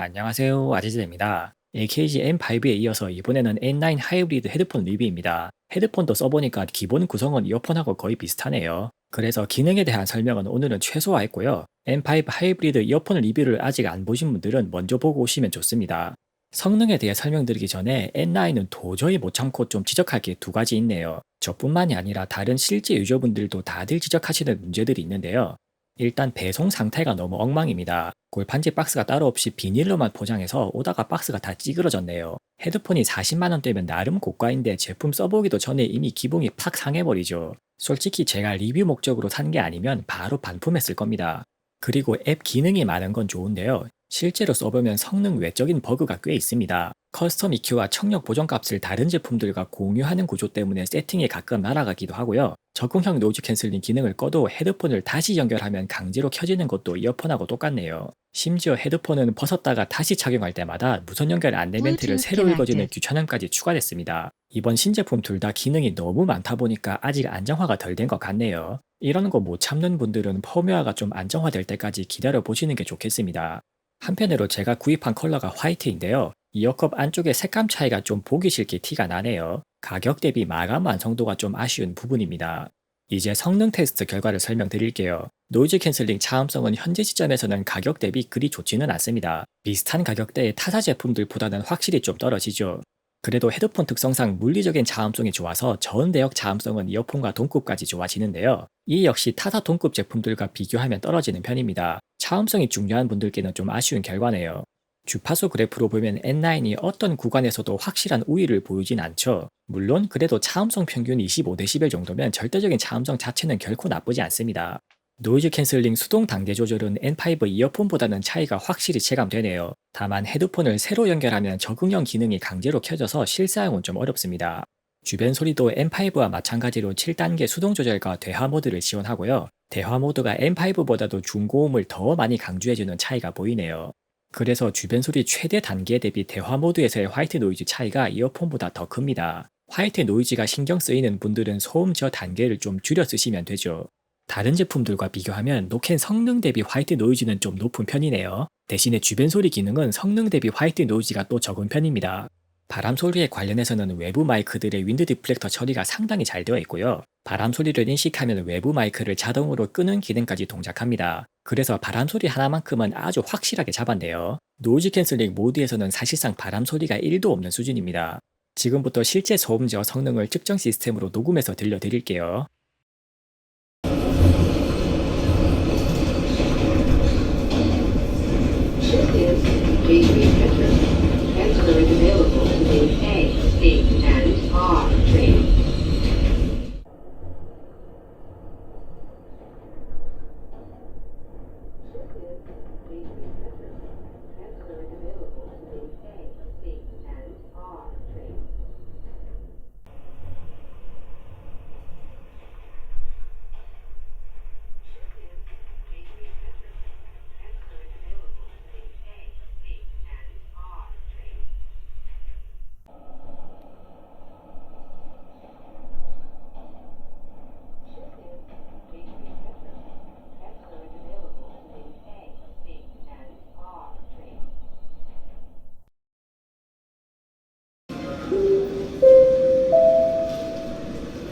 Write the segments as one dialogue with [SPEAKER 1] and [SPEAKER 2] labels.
[SPEAKER 1] 안녕하세요. 아지즈입니다. AKG M5에 이어서 이번에는 N9 하이브리드 헤드폰 리뷰입니다. 헤드폰도 써보니까 기본 구성은 이어폰하고 거의 비슷하네요. 그래서 기능에 대한 설명은 오늘은 최소화했고요. M5 하이브리드 이어폰 리뷰를 아직 안 보신 분들은 먼저 보고 오시면 좋습니다. 성능에 대해 설명드리기 전에 N9은 도저히 못 참고 좀 지적할 게 두 가지 있네요. 저뿐만이 아니라 다른 실제 유저분들도 다들 지적하시는 문제들이 있는데요. 일단 배송 상태가 너무 엉망입니다. 골판지 박스가 따로 없이 비닐로만 포장해서 오다가 박스가 다 찌그러졌네요. 헤드폰이 40만원대면 나름 고가인데 제품 써보기도 전에 이미 기봉이 팍 상해버리죠. 솔직히 제가 리뷰 목적으로 산 게 아니면 바로 반품했을 겁니다. 그리고 앱 기능이 많은 건 좋은데요. 실제로 써보면 성능 외적인 버그가 꽤 있습니다. 커스텀 EQ와 청력 보정 값을 다른 제품들과 공유하는 구조 때문에 세팅이 가끔 날아가기도 하고요. 적응형 노이즈 캔슬링 기능을 꺼도 헤드폰을 다시 연결하면 강제로 켜지는 것도 이어폰하고 똑같네요. 심지어 헤드폰은 벗었다가 다시 착용할 때마다 무선 연결 안내 멘트를
[SPEAKER 2] Bluetooth
[SPEAKER 1] 새로 읽어주는
[SPEAKER 2] connected.
[SPEAKER 1] 귀찮음까지 추가됐습니다. 이번 신제품 둘 다 기능이 너무 많다 보니까 아직 안정화가 덜 된 것 같네요. 이런 거 못 참는 분들은 펌웨어가 좀 안정화될 때까지 기다려 보시는 게 좋겠습니다. 한편으로 제가 구입한 컬러가 화이트인데요. 이어컵 안쪽에 색감 차이가 좀 보기 싫게 티가 나네요. 가격 대비 마감 완성도가 좀 아쉬운 부분입니다. 이제 성능 테스트 결과를 설명드릴게요. 노이즈 캔슬링 차음성은 현재 시점에서는 가격 대비 그리 좋지는 않습니다. 비슷한 가격대의 타사 제품들보다는 확실히 좀 떨어지죠. 그래도 헤드폰 특성상 물리적인 차음성이 좋아서 저음대역 차음성은 이어폰과 동급까지 좋아지는데요. 이 역시 타사 동급 제품들과 비교하면 떨어지는 편입니다. 차음성이 중요한 분들께는 좀 아쉬운 결과네요. 주파수 그래프로 보면 N9이 어떤 구간에서도 확실한 우위를 보이진 않죠. 물론 그래도 차음성 평균 25dB 정도면 절대적인 차음성 자체는 결코 나쁘지 않습니다. 노이즈 캔슬링 수동 단계 조절은 N5 이어폰보다는 차이가 확실히 체감되네요. 다만 헤드폰을 새로 연결하면 적응형 기능이 강제로 켜져서 실사용은 좀 어렵습니다. 주변 소리도 M5와 마찬가지로 7단계 수동 조절과 대화 모드를 지원하고요. 대화 모드가 M5보다도 중고음을 더 많이 강조해주는 차이가 보이네요. 그래서 주변 소리 최대 단계 대비 대화 모드에서의 화이트 노이즈 차이가 이어폰보다 더 큽니다. 화이트 노이즈가 신경 쓰이는 분들은 소음 저 단계를 좀 줄여 쓰시면 되죠. 다른 제품들과 비교하면 노캔 성능 대비 화이트 노이즈는 좀 높은 편이네요. 대신에 주변 소리 기능은 성능 대비 화이트 노이즈가 또 적은 편입니다. 바람 소리에 관련해서는 외부 마이크들의 윈드 디플렉터 처리가 상당히 잘 되어 있고요. 바람 소리를 인식하면 외부 마이크를 자동으로 끄는 기능까지 동작합니다. 그래서 바람 소리 하나만큼은 아주 확실하게 잡았네요. 노이즈 캔슬링 모드에서는 사실상 바람 소리가 1도 없는 수준입니다. 지금부터 실제 소음 제어 성능을 측정 시스템으로 녹음해서 들려드릴게요.
[SPEAKER 3] J3 Petrus. Transfer is available to lane A, C, and R train.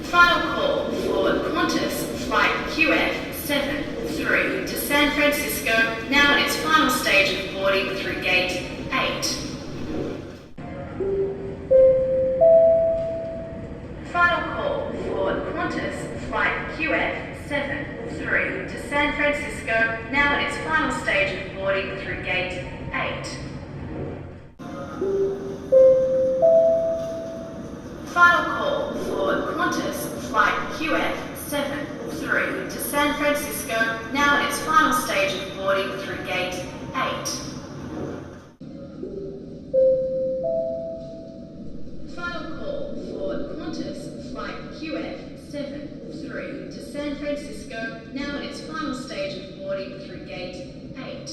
[SPEAKER 4] Final call for Qantas flight QF73 to San Francisco, now in its final stage of boarding through gate 8. Final call for Qantas flight QF73 to San Francisco, now in its final stage of boarding through gate 8. Final call for Qantas flight QF73 to San Francisco, now in its final stage of boarding through gate 8. Final call for Qantas flight QF73 to San Francisco, now in its final stage of boarding through gate 8.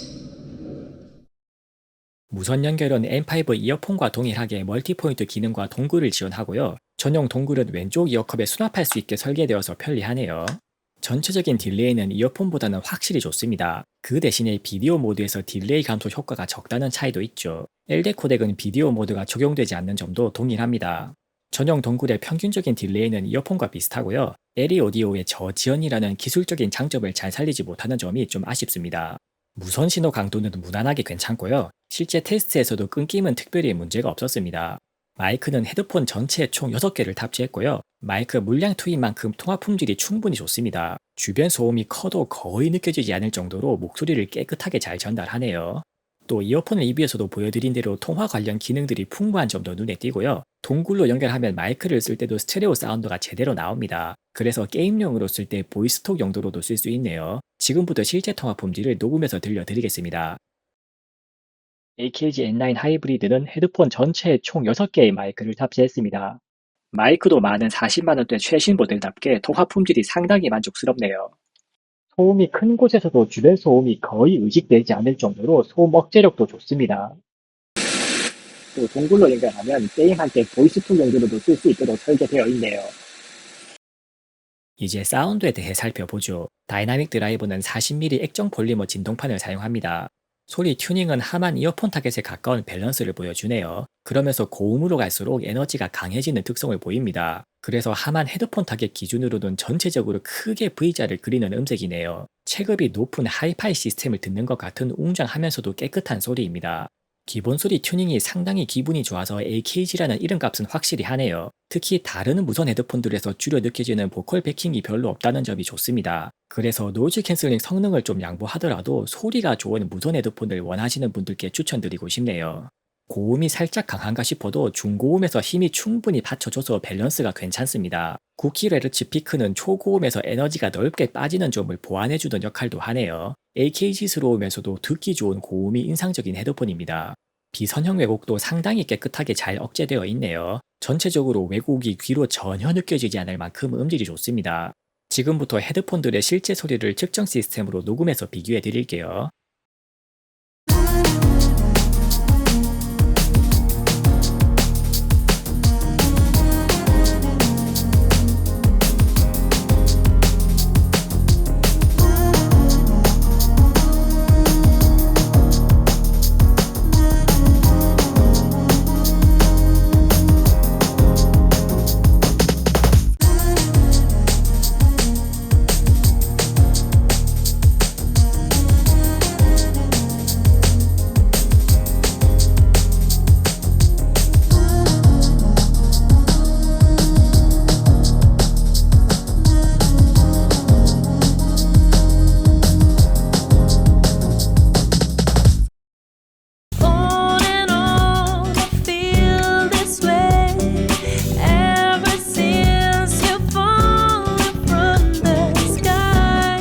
[SPEAKER 1] 무선 연결은 M5 이어폰과 동일하게 멀티포인트 기능과 동굴을 지원하고요. 전용 동굴은 왼쪽 이어컵에 수납할 수 있게 설계되어서 편리하네요. 전체적인 딜레이는 이어폰보다는 확실히 좋습니다. 그 대신에 비디오 모드에서 딜레이 감소 효과가 적다는 차이도 있죠. LD 코덱은 비디오 모드가 적용되지 않는 점도 동일합니다. 전용 동굴의 평균적인 딜레이는 이어폰과 비슷하고요. LE 오디오의 저지연이라는 기술적인 장점을 잘 살리지 못하는 점이 좀 아쉽습니다. 무선 신호 강도는 무난하게 괜찮고요. 실제 테스트에서도 끊김은 특별히 문제가 없었습니다. 마이크는 헤드폰 전체에 총 6개를 탑재했고요. 마이크 물량 투입 만큼 통화 품질이 충분히 좋습니다. 주변 소음이 커도 거의 느껴지지 않을 정도로 목소리를 깨끗하게 잘 전달하네요. 또 이어폰 리뷰에서도 보여드린 대로 통화 관련 기능들이 풍부한 점도 눈에 띄고요. 동굴로 연결하면 마이크를 쓸 때도 스테레오 사운드가 제대로 나옵니다. 그래서 게임용으로 쓸 때 보이스톡 용도로도 쓸 수 있네요. 지금부터 실제 통화 품질을 녹음해서 들려드리겠습니다. AKG N9 하이브리드는 헤드폰 전체에 총 6개의 마이크를 탑재했습니다. 마이크도 많은 40만원대 최신 모델답게 통화 품질이 상당히 만족스럽네요. 소음이 큰 곳에서도 주변 소음이 거의 의식되지 않을 정도로 소음 억제력도 좋습니다. 또 동굴로 연결하면 게임할 때 보이스톡 용도로도 쓸 수 있도록 설계되어 있네요. 이제 사운드에 대해 살펴보죠. 다이나믹 드라이브는 40mm 액정 폴리머 진동판을 사용합니다. 소리 튜닝은 하만 이어폰 타겟에 가까운 밸런스를 보여주네요. 그러면서 고음으로 갈수록 에너지가 강해지는 특성을 보입니다. 그래서 하만 헤드폰 타겟 기준으로는 전체적으로 크게 V자를 그리는 음색이네요. 체급이 높은 하이파이 시스템을 듣는 것 같은 웅장하면서도 깨끗한 소리입니다. 기본 소리 튜닝이 상당히 기분이 좋아서 AKG라는 이름값은 확실히 하네요. 특히 다른 무선 헤드폰들에서 주로 느껴지는 보컬 베킹이 별로 없다는 점이 좋습니다. 그래서 노이즈 캔슬링 성능을 좀 양보하더라도 소리가 좋은 무선 헤드폰을 원하시는 분들께 추천드리고 싶네요. 고음이 살짝 강한가 싶어도 중고음에서 힘이 충분히 받쳐줘서 밸런스가 괜찮습니다. 9kHz 피크는 초고음에서 에너지가 넓게 빠지는 점을 보완해주는 역할도 하네요. AKG스러우면서도 듣기 좋은 고음이 인상적인 헤드폰입니다. 비선형 왜곡도 상당히 깨끗하게 잘 억제되어 있네요. 전체적으로 왜곡이 귀로 전혀 느껴지지 않을 만큼 음질이 좋습니다. 지금부터 헤드폰들의 실제 소리를 측정 시스템으로 녹음해서 비교해 드릴게요.
[SPEAKER 2] On and on, I feel this way ever since you fallen from the sky.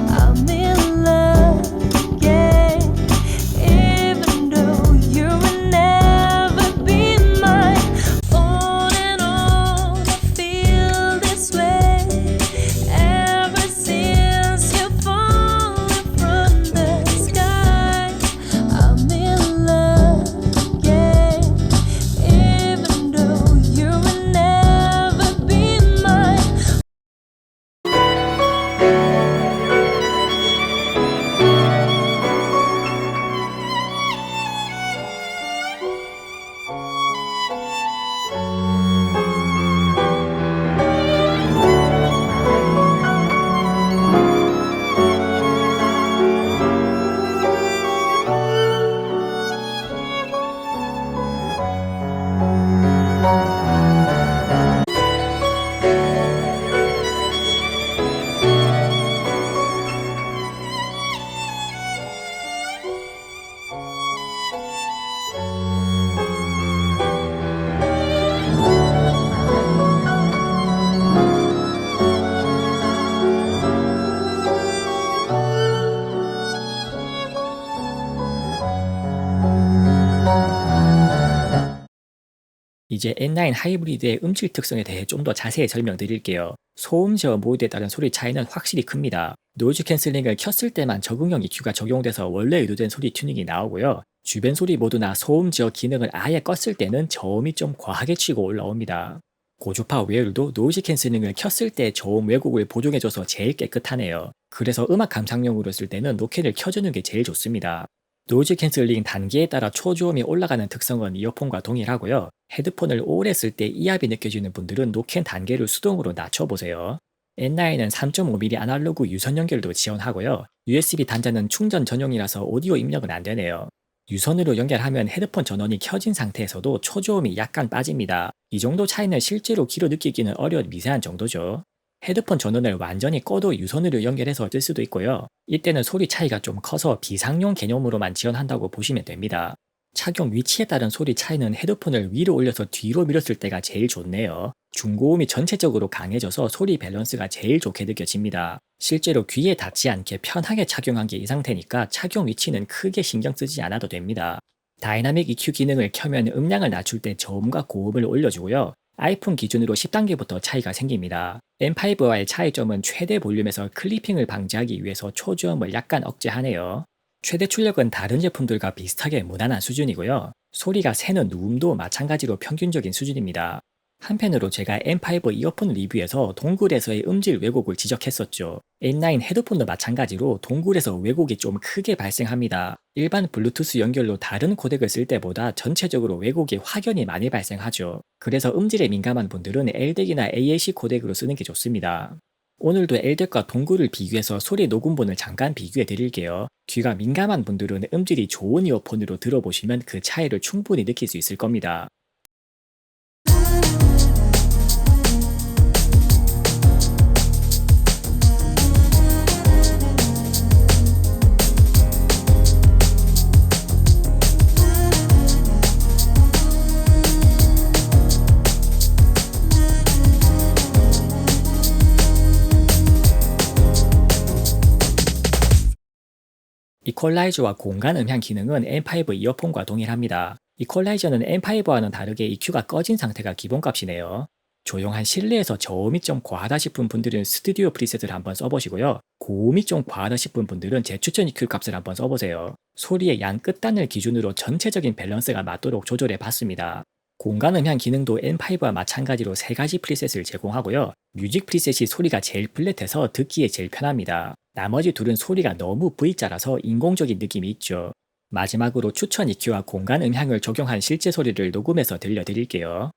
[SPEAKER 2] I'm in love again, even though you will never be mine. On and on, I feel this way ever since you fallen from the sky. I'm in love again, even though you will never be mine.
[SPEAKER 1] 이제 N9 하이브리드의 음질 특성에 대해 좀 더 자세히 설명드릴게요. 소음 제어 모드에 따른 소리 차이는 확실히 큽니다. 노이즈 캔슬링을 켰을 때만 적응형 EQ가 적용돼서 원래 의도된 소리 튜닝이 나오고요. 주변 소리 모드나 소음 제어 기능을 아예 껐을 때는 저음이 좀 과하게 치고 올라옵니다. 고주파 외율도 노이즈 캔슬링을 켰을 때 저음 왜곡을 보정해줘서 제일 깨끗하네요. 그래서 음악 감상용으로 쓸 때는 노캔을 켜주는 게 제일 좋습니다. 노이즈 캔슬링 단계에 따라 초저음이 올라가는 특성은 이어폰과 동일하고요. 헤드폰을 오래 쓸 때 이압이 느껴지는 분들은 노캔 단계를 수동으로 낮춰보세요. N9은 3.5mm 아날로그 유선 연결도 지원하고요. USB 단자는 충전 전용이라서 오디오 입력은 안 되네요. 유선으로 연결하면 헤드폰 전원이 켜진 상태에서도 초저음이 약간 빠집니다. 이 정도 차이는 실제로 귀로 느끼기는 어려운 미세한 정도죠. 헤드폰 전원을 완전히 꺼도 유선으로 연결해서 쓸 수도 있고요. 이때는 소리 차이가 좀 커서 비상용 개념으로만 지원한다고 보시면 됩니다. 착용 위치에 따른 소리 차이는 헤드폰을 위로 올려서 뒤로 밀었을 때가 제일 좋네요. 중고음이 전체적으로 강해져서 소리 밸런스가 제일 좋게 느껴집니다. 실제로 귀에 닿지 않게 편하게 착용한 게 이 상태니까 착용 위치는 크게 신경 쓰지 않아도 됩니다. 다이나믹 EQ 기능을 켜면 음량을 낮출 때 저음과 고음을 올려주고요. 아이폰 기준으로 10단계부터 차이가 생깁니다. M5와의 차이점은 최대 볼륨에서 클리핑을 방지하기 위해서 초저음을 약간 억제하네요. 최대 출력은 다른 제품들과 비슷하게 무난한 수준이고요. 소리가 새는 누움도 마찬가지로 평균적인 수준입니다. 한편으로 제가 M5 이어폰 리뷰에서 동굴에서의 음질 왜곡을 지적했었죠. N9 헤드폰도 마찬가지로 동굴에서 왜곡이 좀 크게 발생합니다. 일반 블루투스 연결로 다른 코덱을 쓸 때보다 전체적으로 왜곡이 확연히 많이 발생하죠. 그래서 음질에 민감한 분들은 LDAC이나 AAC 코덱으로 쓰는 게 좋습니다. 오늘도 LDAC과 동굴을 비교해서 소리 녹음본을 잠깐 비교해 드릴게요. 귀가 민감한 분들은 음질이 좋은 이어폰으로 들어보시면 그 차이를 충분히 느낄 수 있을 겁니다. 이퀄라이저와 공간 음향 기능은 M5 이어폰과 동일합니다. 이퀄라이저는 M5와는 다르게 EQ가 꺼진 상태가 기본값이네요. 조용한 실내에서 저음이 좀 과하다 싶은 분들은 스튜디오 프리셋을 한번 써보시고요. 고음이 좀 과하다 싶은 분들은 제 추천 EQ 값을 한번 써보세요. 소리의 양 끝단을 기준으로 전체적인 밸런스가 맞도록 조절해 봤습니다. 공간 음향 기능도 M5와 마찬가지로 3가지 프리셋을 제공하고요. 뮤직 프리셋이 소리가 제일 플랫해서 듣기에 제일 편합니다. 나머지 둘은 소리가 너무 V자라서 인공적인 느낌이 있죠. 마지막으로 추천 EQ와 공간 음향을 적용한 실제 소리를 녹음해서 들려드릴게요.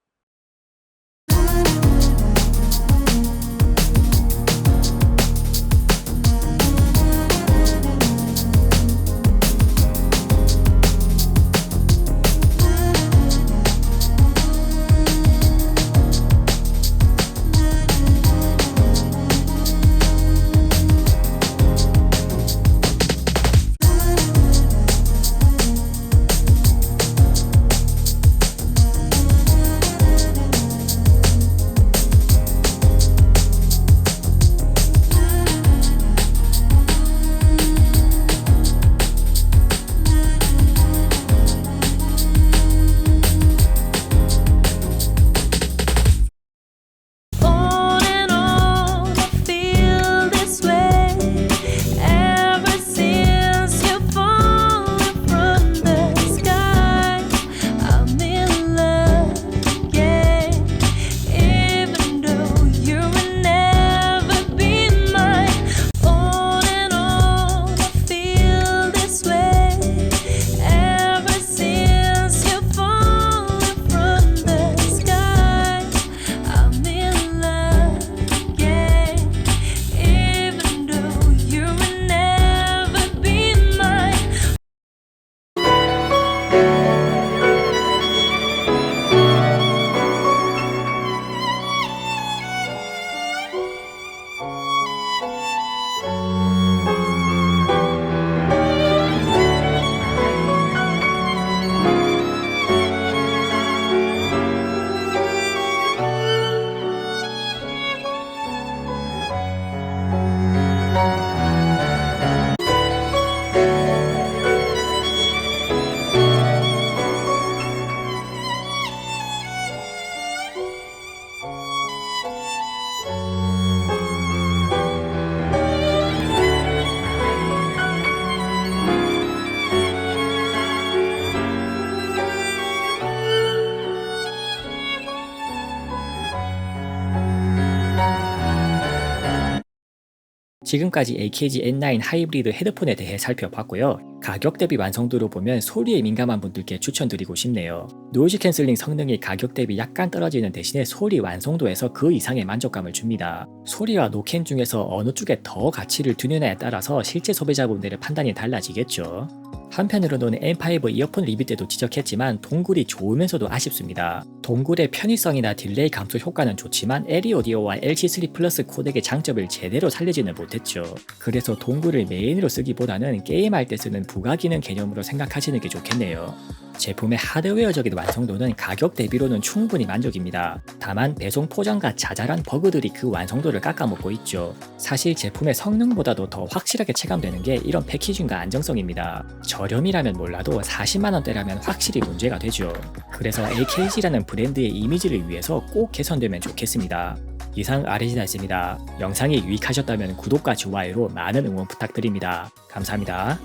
[SPEAKER 1] 지금까지 AKG N9 하이브리드 헤드폰에 대해 살펴봤고요. 가격 대비 완성도로 보면 소리에 민감한 분들께 추천드리고 싶네요. 노이즈 캔슬링 성능이 가격 대비 약간 떨어지는 대신에 소리 완성도에서 그 이상의 만족감을 줍니다. 소리와 노캔 중에서 어느 쪽에 더 가치를 두느냐에 따라서 실제 소비자분들의 판단이 달라지겠죠. 한편으로는 M5 이어폰 리뷰 때도 지적했지만 동굴이 좋으면서도 아쉽습니다. 동굴의 편의성이나 딜레이 감소 효과는 좋지만 LE 오디오와 LC3 플러스 코덱의 장점을 제대로 살리지는 못했죠. 그래서 동굴을 메인으로 쓰기보다는 게임할 때 쓰는 부가기능 개념으로 생각하시는 게 좋겠네요. 제품의 하드웨어적인 완성도는 가격 대비로는 충분히 만족입니다. 다만 배송 포장과 자잘한 버그들이 그 완성도를 깎아먹고 있죠. 사실 제품의 성능보다도 더 확실하게 체감되는 게 이런 패키징과 안정성입니다. 저렴이라면 몰라도 40만원대라면 확실히 문제가 되죠. 그래서 AKG라는 브랜드의 이미지를 위해서 꼭 개선되면 좋겠습니다. 이상 아레지나였습니다. 영상이 유익하셨다면 구독과 좋아요로 많은 응원 부탁드립니다. 감사합니다.